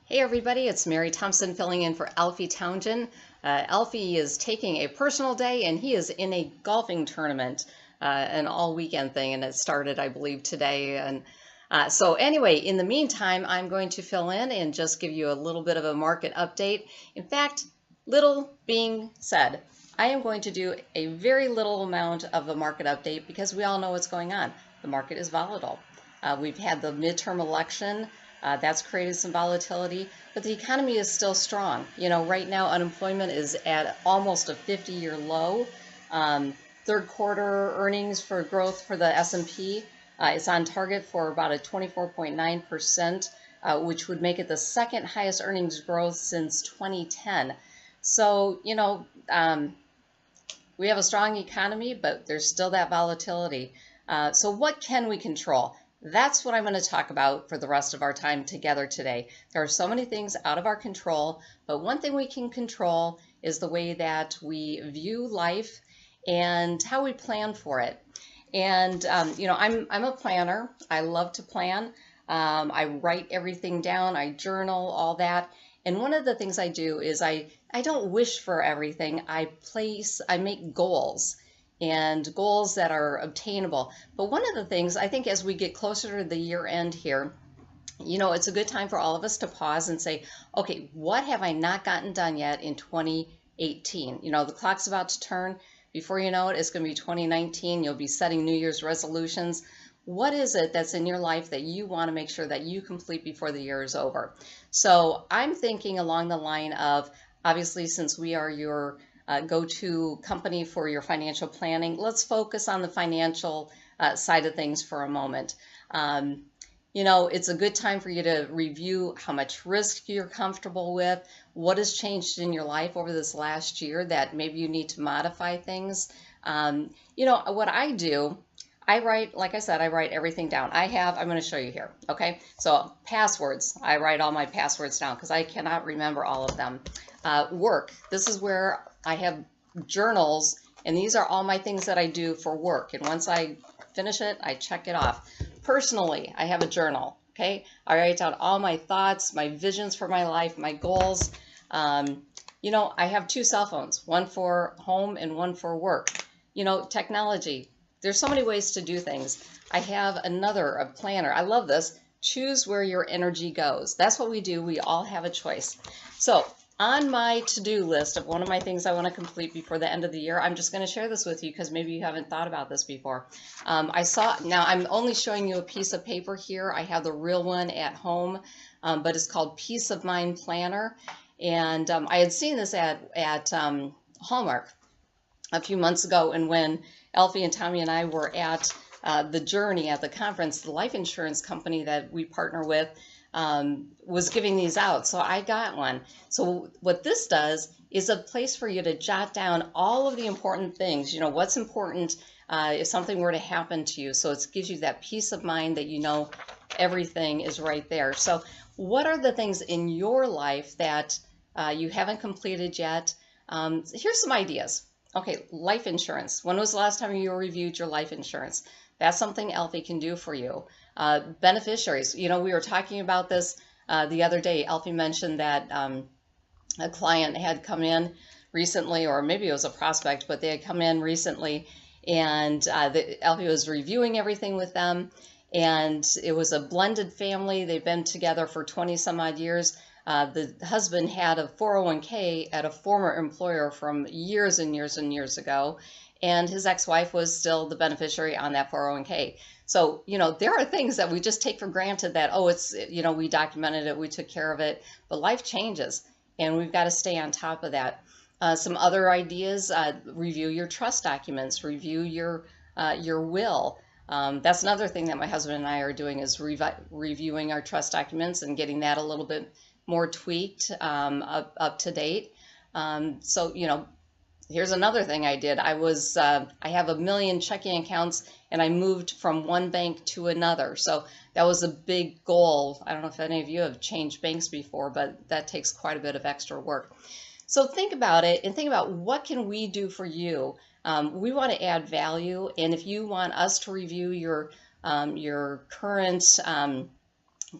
Hey everybody, it's Mary Thompson filling in for Alfie Townsend. Alfie is taking a personal day and he is in a golfing tournament, an all weekend thing, and it started, I believe, today. And so anyway, in the meantime, I'm going to fill in and just give you a little bit of a market update. In fact, little being said, I am going to do a very little amount of a market update because we all know what's going on. The market is volatile. We've had the midterm election. That's created some volatility, but the economy is still strong. You know, right now unemployment is at almost a 50-year low. Third quarter earnings for growth for the S&P is on target for about a 24.9%, which would make it the second highest earnings growth since 2010. So, you know, we have a strong economy, but there's still that volatility. So what can we control? That's what I'm going to talk about for the rest of our time together today. There are so many things out of our control, but one thing we can control is the way that we view life and how we plan for it. And you know, I'm a planner. I love to plan. I write everything down. I journal, all that. And one of the things I do is I don't wish for everything. I make goals. And goals that are obtainable. But one of the things, I think, as we get closer to the year end here, you know, it's a good time for all of us to pause and say, okay, what have I not gotten done yet in 2018? You know, the clock's about to turn. Before you know it, it's going to be 2019. You'll be setting New Year's resolutions. What is it that's in your life that you want to make sure that you complete before the year is over? So I'm thinking along the line of, obviously, since we are your go-to company for your financial planning, let's focus on the financial side of things for a moment. You know, it's a good time for you to review how much risk you're comfortable with, what has changed in your life over this last year that maybe you need to modify things. You know, what I do, I write, like I said, I write everything down. I'm going to show you here, okay? So passwords, I write all my passwords down because I cannot remember all of them. Work, this is where I have journals, and these are all my things that I do for work. And once I finish it, I check it off. Personally, I have a journal, okay? I write down all my thoughts, my visions for my life, my goals. You know, I have two cell phones, one for home and one for work. You know, technology, there's so many ways to do things. I have a planner. I love this. Choose where your energy goes. That's what we do. We all have a choice. So on my to-do list of one of my things I want to complete before the end of the year, I'm just going to share this with you because maybe you haven't thought about this before. Now I'm only showing you a piece of paper here. I have the real one at home, but it's called Peace of Mind Planner. And I had seen this at Hallmark a few months ago, and when Alfie and Tommy and I were at the Journey at the conference, the life insurance company that we partner with was giving these out. So I got one. So what this does is a place for you to jot down all of the important things, you know, what's important if something were to happen to you. So it gives you that peace of mind that you know everything is right there. So what are the things in your life that you haven't completed yet? Here's some ideas. Okay, life insurance. When was the last time you reviewed your life insurance? That's something Alfie can do for you. Beneficiaries, you know, we were talking about this the other day. Alfie mentioned that a client had come in recently, or maybe it was a prospect, but they had come in recently, and Alfie was reviewing everything with them, and it was a blended family. They've been together for 20 some odd years. The husband had a 401k at a former employer from years and years and years ago, and his ex-wife was still the beneficiary on that 401k. So, you know, there are things that we just take for granted that, oh, it's, you know, we documented it, we took care of it, but life changes, and we've got to stay on top of that. Some other ideas, review your trust documents, review your will. That's another thing that my husband and I are doing, is reviewing our trust documents and getting that a little bit more tweaked, up to date. So, you know, here's another thing I did. I have 1 million checking accounts, and I moved from one bank to another. So that was a big goal. I don't know if any of you have changed banks before, but that takes quite a bit of extra work. So think about it and think about, what can we do for you? We want to add value, and if you want us to review your current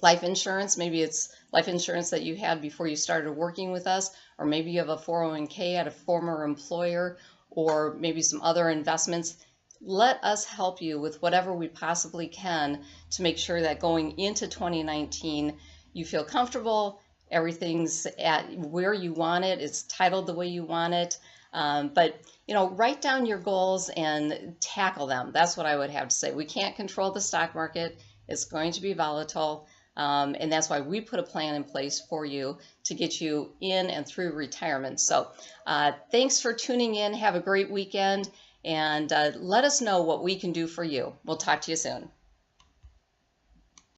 life insurance. Maybe it's life insurance that you had before you started working with us, or maybe you have a 401k at a former employer, or maybe some other investments. Let us help you with whatever we possibly can to make sure that going into 2019, you feel comfortable, everything's at where you want it, it's titled the way you want it. But write down your goals and tackle them. That's what I would have to say. We can't control the stock market. It's going to be volatile. And that's why we put a plan in place for you to get you in and through retirement. So thanks for tuning in. Have a great weekend, and let us know what we can do for you. We'll talk to you soon.